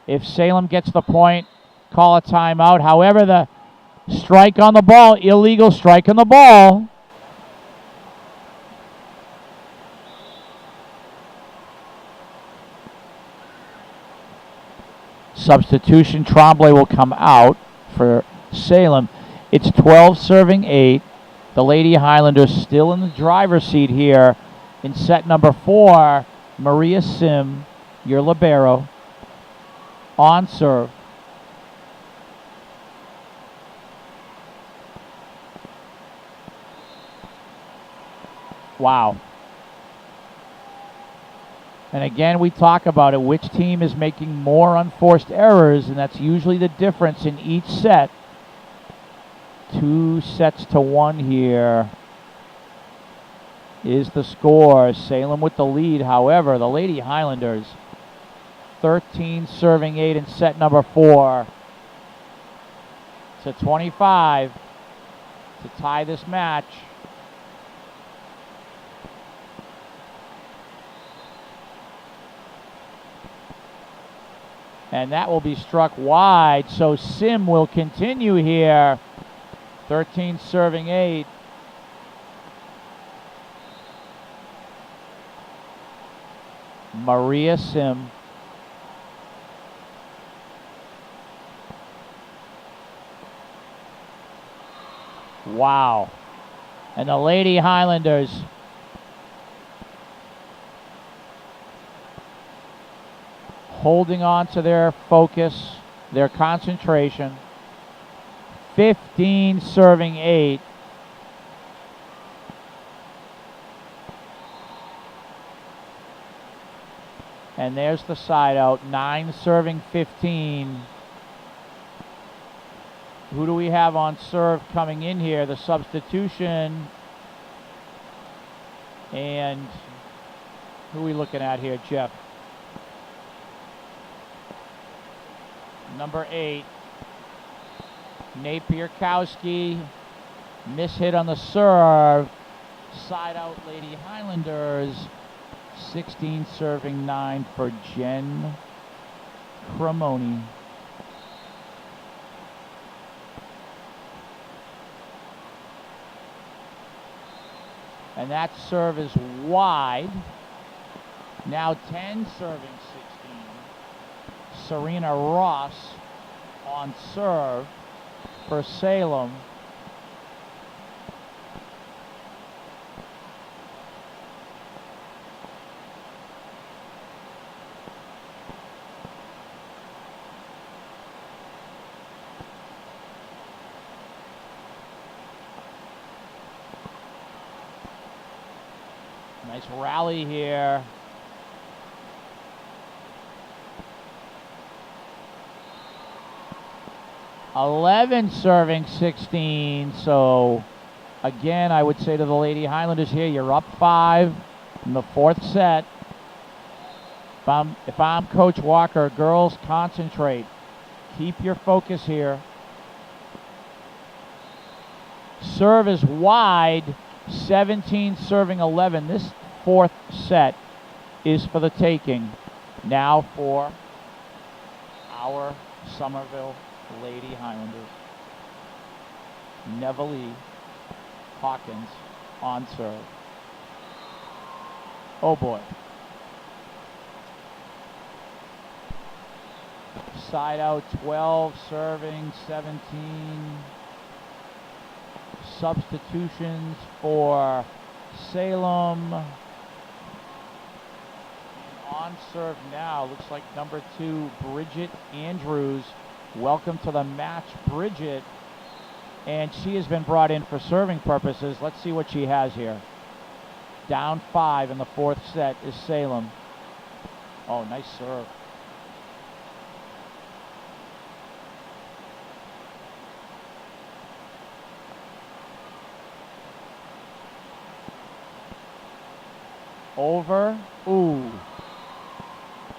If Salem gets the point, call a timeout. However, the strike on the ball, illegal strike on the ball. Substitution, Tremblay will come out for Salem. It's 12 serving 8. The Lady Highlanders still in the driver's seat here in set number 4. Maria Sim, your libero, on serve. Wow. And again, we talk about it, which team is making more unforced errors, and that's usually the difference in each set. 2 sets to 1 here is the score. Salem with the lead. However, the Lady Highlanders, 13 serving 8 in set number 4. To 25 to tie this match. And that will be struck wide, so Sim will continue here. 13 serving 8. Maria Sim. Wow. And the Lady Highlanders holding on to their focus, their concentration. 15 serving 8. And there's the side out. 9 serving 15. Who do we have on serve coming in here? The substitution. And who are we looking at here, Jeff? Number 8. Napierkowski. Miss hit on the serve. Side out, Lady Highlanders. 16 serving 9 for Jen Cremoni. And that serve is wide. Now 10 serving 16. Serena Ross on serve for Salem. Nice rally here. $11 serving 16. So again, I would say to the Lady Highlanders here, you're up 5 in the 4th set. If I'm Coach Walker, girls, concentrate. Keep your focus here. Serve is wide. 17 serving 11. This 4th set is for the taking. Now for our Somerville Lady Highlanders. Neville Hawkins on serve. Oh boy. Side out 12, serving 17. Substitutions for Salem. And on serve now, looks like number 2, Bridget Andrews. Welcome to the match, Bridget. And she has been brought in for serving purposes. Let's see what she has here. Down 5 in the 4th set is Salem. Oh, nice serve. Over. Ooh.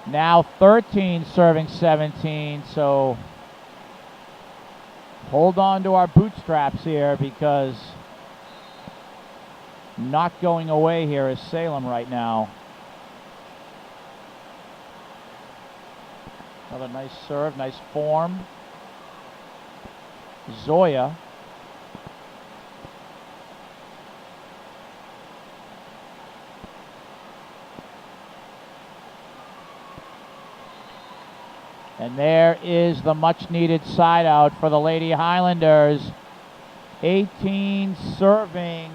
Now 13 serving 17. So hold on to our bootstraps here, because not going away here is Salem right now. Another nice serve, nice form. Zoya. And there is the much-needed side out for the Lady Highlanders. 18 serving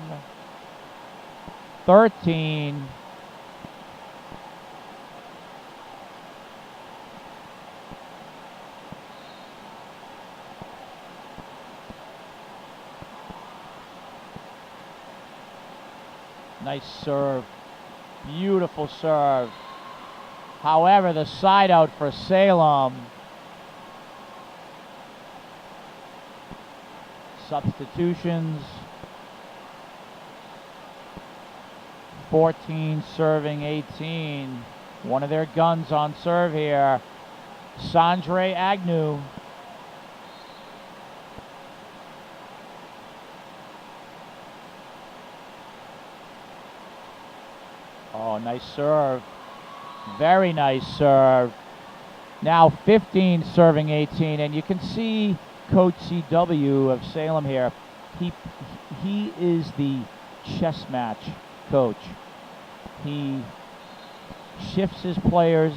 13. Nice serve. Beautiful serve. However, the side out for Salem. Substitutions. 14 serving 18. One of their guns on serve here. Sandre Agnew. Oh, nice serve. Very nice serve. Now 15 serving 18, and you can see Coach CW of Salem here. He is the chess match coach. He shifts his players,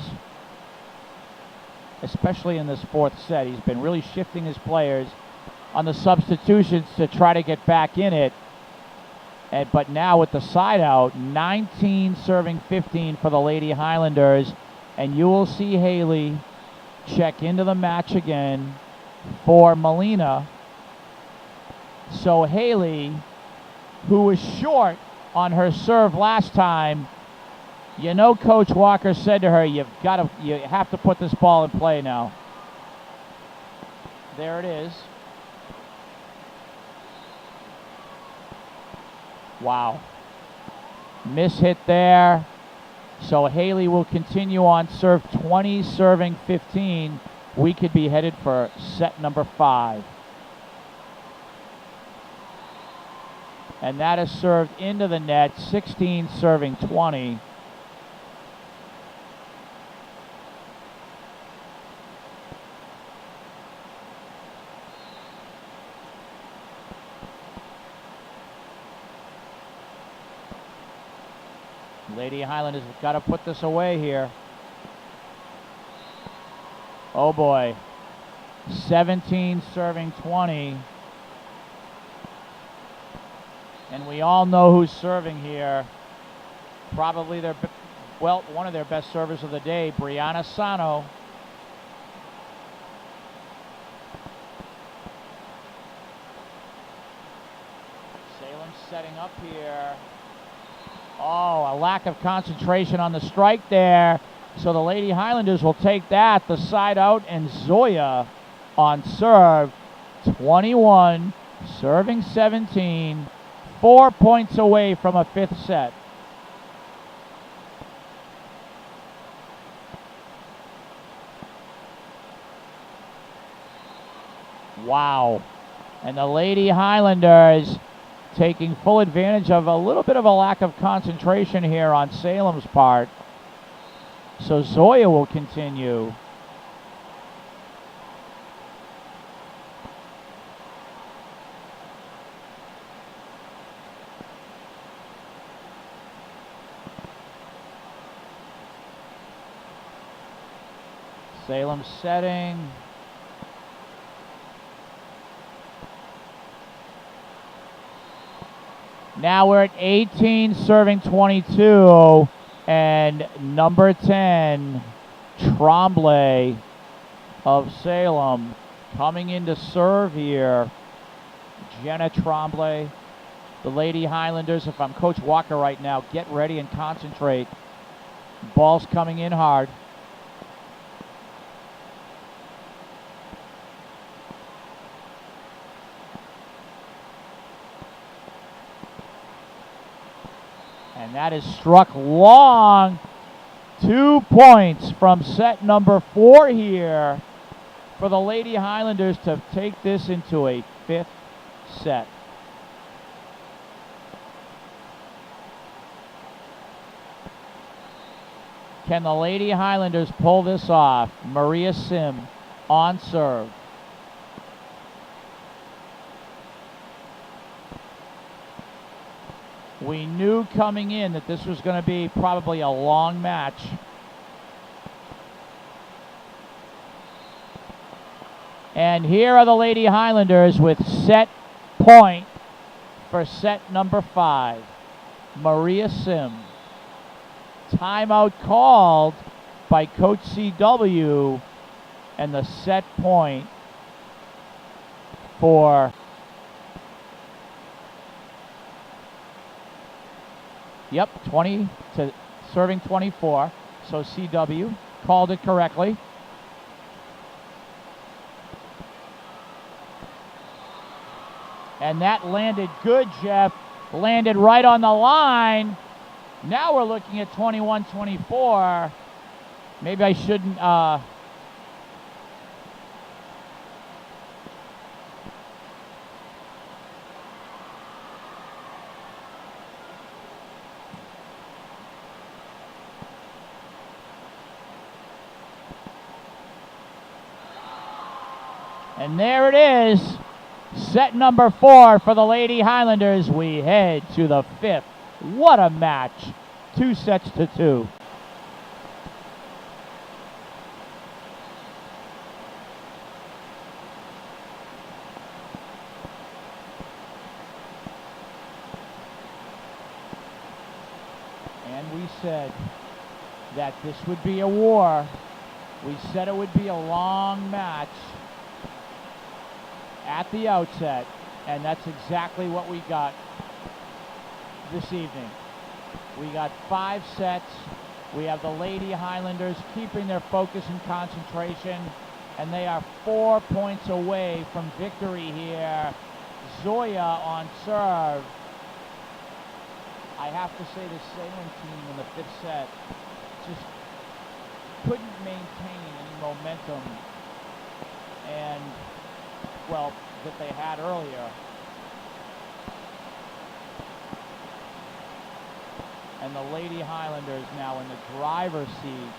especially in this 4th set. He's been really shifting his players on the substitutions to try to get back in it. But now with the side out, 19 serving 15 for the Lady Highlanders. And you will see Haley check into the match again for Melina. So Haley, who was short on her serve last time, you know Coach Walker said to her, you have to put this ball in play now. There it is. Wow. Miss hit there. So Haley will continue on serve 20, serving 15. We could be headed for set number 5. And that is served into the net, 16 serving 20. Lady Highlanders have got to put this away here. Oh boy. 17 serving 20. And we all know who's serving here. Probably one of their best servers of the day, Brianna Sano. Salem setting up here. Oh, a lack of concentration on the strike there. So the Lady Highlanders will take that. The side out, and Zoya on serve. 21, serving 17. 4 points away from a 5th set. Wow. And the Lady Highlanders taking full advantage of a little bit of a lack of concentration here on Salem's part. So Zoya will continue. Salem setting. Now we're at 18, serving 22, and number 10, Tremblay of Salem, coming in to serve here. Jenna Tremblay, the Lady Highlanders. If I'm Coach Walker right now, get ready and concentrate. Ball's coming in hard. And that is struck long. 2 points from set number 4 here for the Lady Highlanders to take this into a 5th set. Can the Lady Highlanders pull this off? Maria Sim on serve. We knew coming in that this was going to be probably a long match. And here are the Lady Highlanders with set point for set number 5. Maria Sim. Timeout called by Coach CW, and the set point for Yep, 20 to serving 24. So CW called it correctly. And that landed good, Jeff. Landed right on the line. Now we're looking at 21-24. Maybe I shouldn't And there it is, set number 4 for the Lady Highlanders. We head to the 5th. What a match, 2 sets to 2. And we said that this would be a war. We said it would be a long match at the outset, and that's exactly what we got this evening. We got 5 sets. We have the Lady Highlanders keeping their focus and concentration, and they are 4 points away from victory here. Zoya on serve. I have to say the Salem team in the 5th set just couldn't maintain any momentum and, well, that they had earlier. And the Lady Highlanders now in the driver's seat.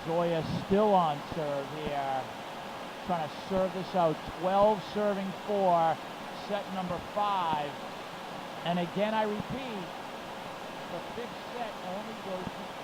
Zoya still on serve here, trying to serve this out. 12 serving 4, set number 5. And again, I repeat, the 5th set only goes to